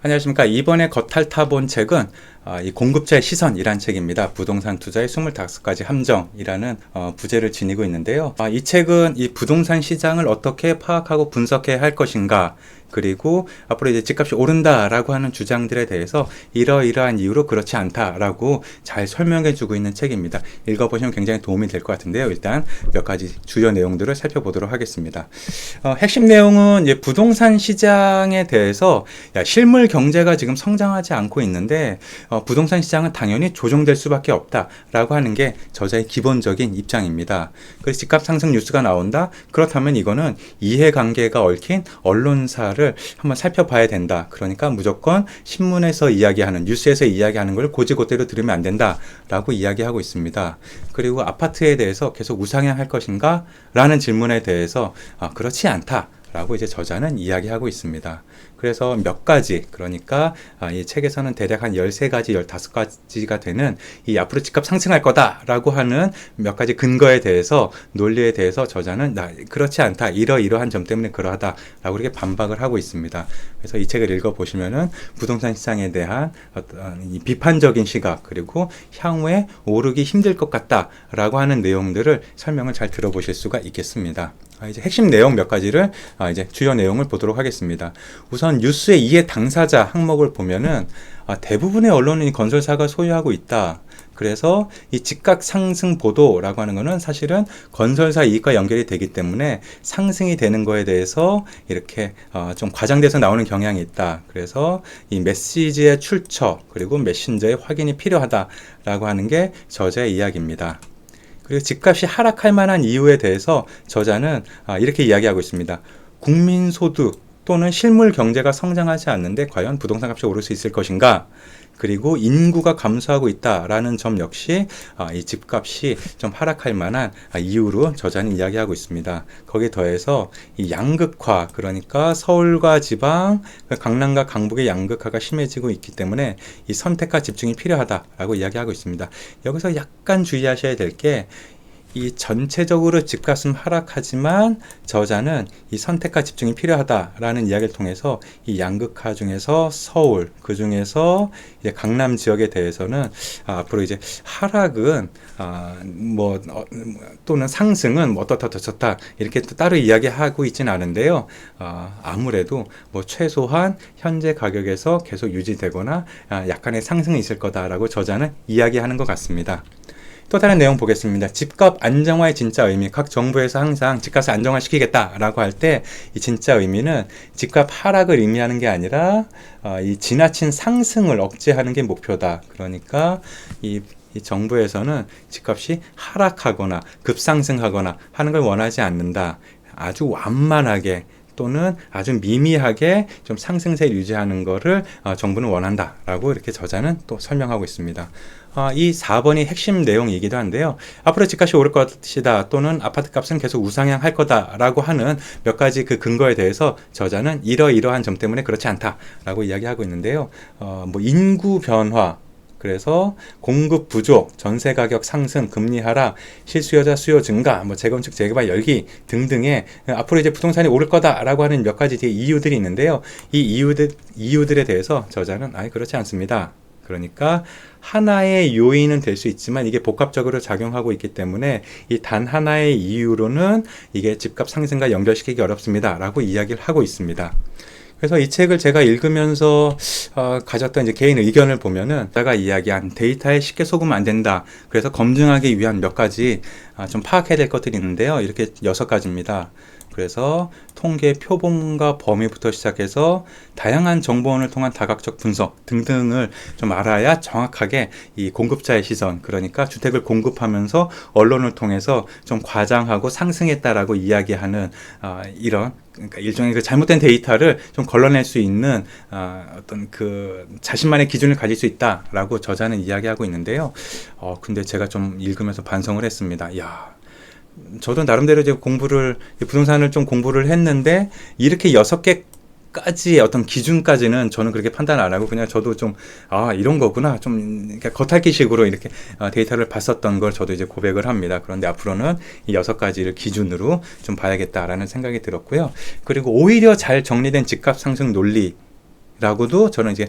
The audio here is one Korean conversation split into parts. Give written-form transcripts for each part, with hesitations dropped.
안녕하십니까. 이번에 겉핥아본 책은 이 공급자의 시선이란 책입니다. 부동산 투자의 25가지 함정이라는 부제를 지니고 있는데요. 이 책은 이 부동산 시장을 어떻게 파악하고 분석해야 할 것인가, 그리고 앞으로 이제 집값이 오른다라고 하는 주장들에 대해서 이러이러한 이유로 그렇지 않다라고 잘 설명해주고 있는 책입니다. 읽어보시면 굉장히 도움이 될 것 같은데요. 일단 몇 가지 주요 내용들을 살펴보도록 하겠습니다. 핵심 내용은 이제 부동산 시장에 대해서 실물 경제가 지금 성장하지 않고 있는데 부동산 시장은 당연히 조정될 수밖에 없다라고 하는 게 저자의 기본적인 입장입니다. 그래서 집값 상승 뉴스가 나온다? 그렇다면 이거는 이해관계가 얽힌 언론사를 한번 살펴봐야 된다. 그러니까 무조건 신문에서 이야기하는, 뉴스에서 이야기하는 걸 곧이곧대로 들으면 안 된다라고 이야기하고 있습니다. 그리고 아파트에 대해서 계속 우상향할 것인가? 라는 질문에 대해서 그렇지 않다. 라고 이제 저자는 이야기하고 있습니다. 그래서 몇 가지, 그러니까 이 책에서는 대략 한 13가지, 15가지가 되는 이 앞으로 집값 상승할 거다라고 하는 몇 가지 근거에 대해서, 논리에 대해서 저자는 그렇지 않다, 이러이러한 점 때문에 그러하다라고 이렇게 반박을 하고 있습니다. 그래서 이 책을 읽어보시면은 부동산 시장에 대한 어떤 이 비판적인 시각, 그리고 향후에 오르기 힘들 것 같다라고 하는 내용들을 설명을 잘 들어보실 수가 있겠습니다. 이제 핵심 내용 몇 가지를 이제 주요 내용을 보도록 하겠습니다. 우선 뉴스의 이해 당사자 항목을 보면은 대부분의 언론은 이 건설사가 소유하고 있다. 그래서 이 집값 상승 보도라고 하는 거는 사실은 건설사 이익과 연결이 되기 때문에 상승이 되는 거에 대해서 이렇게 좀 과장돼서 나오는 경향이 있다. 그래서 이 메시지의 출처, 그리고 메신저의 확인이 필요하다라고 하는 게 저자의 이야기입니다. 그리고 집값이 하락할 만한 이유에 대해서 저자는 이렇게 이야기하고 있습니다. 국민소득 또는 실물 경제가 성장하지 않는데 과연 부동산 값이 오를 수 있을 것인가? 그리고 인구가 감소하고 있다라는 점 역시 이 집값이 좀 하락할 만한 이유로 저자는 이야기하고 있습니다. 거기에 더해서 이 양극화, 그러니까 서울과 지방, 강남과 강북의 양극화가 심해지고 있기 때문에 이 선택과 집중이 필요하다라고 이야기하고 있습니다. 여기서 약간 주의하셔야 될 게, 이 전체적으로 집값은 하락하지만 저자는 이 선택과 집중이 필요하다라는 이야기를 통해서 이 양극화 중에서 서울, 그 중에서 이제 강남 지역에 대해서는 앞으로 이제 하락은 또는 상승은 어떻다 이렇게 또 따로 이야기하고 있지는 않은데요. 아무래도 최소한 현재 가격에서 계속 유지되거나 약간의 상승이 있을 거다라고 저자는 이야기하는 것 같습니다. 또 다른 내용 보겠습니다. 집값 안정화의 진짜 의미. 각 정부에서 항상 집값을 안정화시키겠다라고 할 때 이 진짜 의미는 집값 하락을 의미하는 게 아니라 이 지나친 상승을 억제하는 게 목표다. 그러니까 이 정부에서는 집값이 하락하거나 급상승하거나 하는 걸 원하지 않는다. 아주 완만하게 또는 아주 미미하게 좀 상승세를 유지하는 것을 정부는 원한다라고 이렇게 저자는 또 설명하고 있습니다. 이 4번이 핵심 내용이기도 한데요. 앞으로 집값이 오를 것이다, 또는 아파트 값은 계속 우상향할 거다라고 하는 몇 가지 그 근거에 대해서 저자는 이러이러한 점 때문에 그렇지 않다라고 이야기하고 있는데요. 인구 변화, 그래서 공급 부족, 전세 가격 상승, 금리 하락, 실수요자 수요 증가, 재건축, 재개발 열기 등등의 앞으로 이제 부동산이 오를 거다라고 하는 몇 가지 이유들이 있는데요. 이 이유들에 대해서 저자는 그렇지 않습니다. 그러니까 하나의 요인은 될 수 있지만 이게 복합적으로 작용하고 있기 때문에 이 단 하나의 이유로는 이게 집값 상승과 연결시키기 어렵습니다 라고 이야기를 하고 있습니다. 그래서 이 책을 제가 읽으면서 가졌던 이제 개인 의견을 보면은 제가 이야기한 데이터에 쉽게 속으면 안 된다. 그래서 검증하기 위한 몇 가지 좀 파악해야 될 것들이 있는데요. 이렇게 6가지입니다. 그래서 통계 표본과 범위부터 시작해서 다양한 정보원을 통한 다각적 분석 등등을 좀 알아야 정확하게 이 공급자의 시선, 그러니까 주택을 공급하면서 언론을 통해서 좀 과장하고 상승했다라고 이야기하는 이런, 그러니까 일종의 그 잘못된 데이터를 좀 걸러낼 수 있는 어떤 그 자신만의 기준을 가질 수 있다라고 저자는 이야기하고 있는데요. 근데 제가 좀 읽으면서 반성을 했습니다. 저도 나름대로 이제 부동산을 좀 공부를 했는데, 이렇게 6개까지의 어떤 기준까지는 저는 그렇게 판단 안 하고 그냥 저도 좀, 이런 거구나. 좀 겉핥기식으로 이렇게 데이터를 봤었던 걸 저도 이제 고백을 합니다. 그런데 앞으로는 이 6가지를 기준으로 좀 봐야겠다라는 생각이 들었고요. 그리고 오히려 잘 정리된 집값 상승 논리, 라고도 저는 이제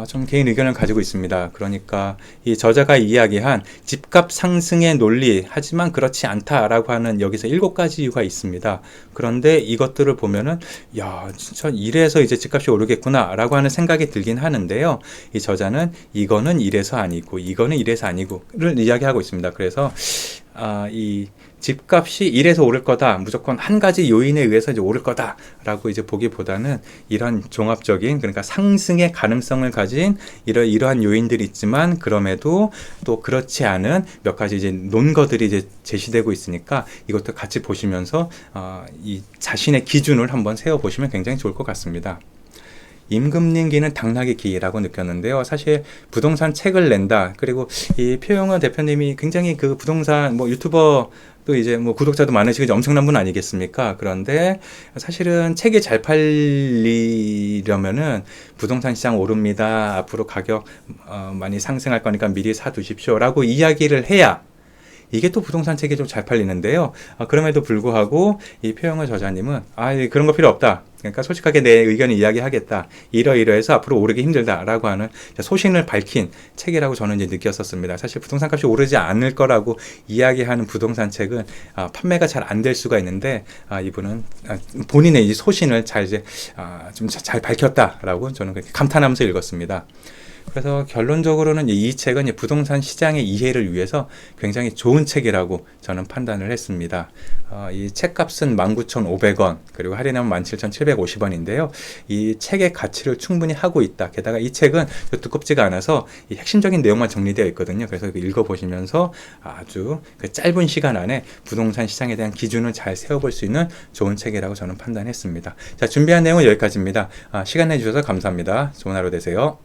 좀 개인 의견을 가지고 있습니다. 그러니까 이 저자가 이야기한 집값 상승의 논리, 하지만 그렇지 않다라고 하는 여기서 7가지 이유가 있습니다. 그런데 이것들을 보면은 야, 진짜 이래서 이제 집값이 오르겠구나라고 하는 생각이 들긴 하는데요. 이 저자는 이거는 이래서 아니고 이거는 이래서 아니고를 이야기하고 있습니다. 그래서 이 집값이 이래서 오를 거다, 무조건 한 가지 요인에 의해서 이제 오를 거다라고 이제 보기보다는 이런 종합적인, 그러니까 상승의 가능성을 가진 이러한 요인들이 있지만 그럼에도 또 그렇지 않은 몇 가지 이제 논거들이 이제 제시되고 있으니까 이것도 같이 보시면서 이 자신의 기준을 한번 세워 보시면 굉장히 좋을 것 같습니다. 임금님기는 당락의 기라고 느꼈는데요. 사실 부동산 책을 낸다. 그리고 이 표영원 대표님이 굉장히 그 부동산 유튜버 또 이제 구독자도 많으시고 엄청난 분 아니겠습니까? 그런데 사실은 책이 잘 팔리려면은 부동산 시장 오릅니다. 앞으로 가격 많이 상승할 거니까 미리 사두십시오라고 이야기를 해야 이게 또 부동산 책이 좀 잘 팔리는데요. 그럼에도 불구하고 이 표영원 저자님은 그런 거 필요 없다. 그러니까 솔직하게 내 의견을 이야기하겠다. 이러이러해서 앞으로 오르기 힘들다라고 하는 소신을 밝힌 책이라고 저는 이제 느꼈었습니다. 사실 부동산 값이 오르지 않을 거라고 이야기하는 부동산 책은 판매가 잘 안 될 수가 있는데 이분은 본인의 이 소신을 잘 이제 좀 잘 밝혔다라고 저는 그렇게 감탄하면서 읽었습니다. 그래서 결론적으로는 이 책은 부동산 시장의 이해를 위해서 굉장히 좋은 책이라고 저는 판단을 했습니다. 이 책값은 19,500원, 그리고 할인하면 17,750원인데요. 이 책의 가치를 충분히 하고 있다. 게다가 이 책은 두껍지가 않아서 이 핵심적인 내용만 정리되어 있거든요. 그래서 읽어보시면서 아주 그 짧은 시간 안에 부동산 시장에 대한 기준을 잘 세워볼 수 있는 좋은 책이라고 저는 판단했습니다. 자, 준비한 내용은 여기까지입니다. 시간 내주셔서 감사합니다. 좋은 하루 되세요.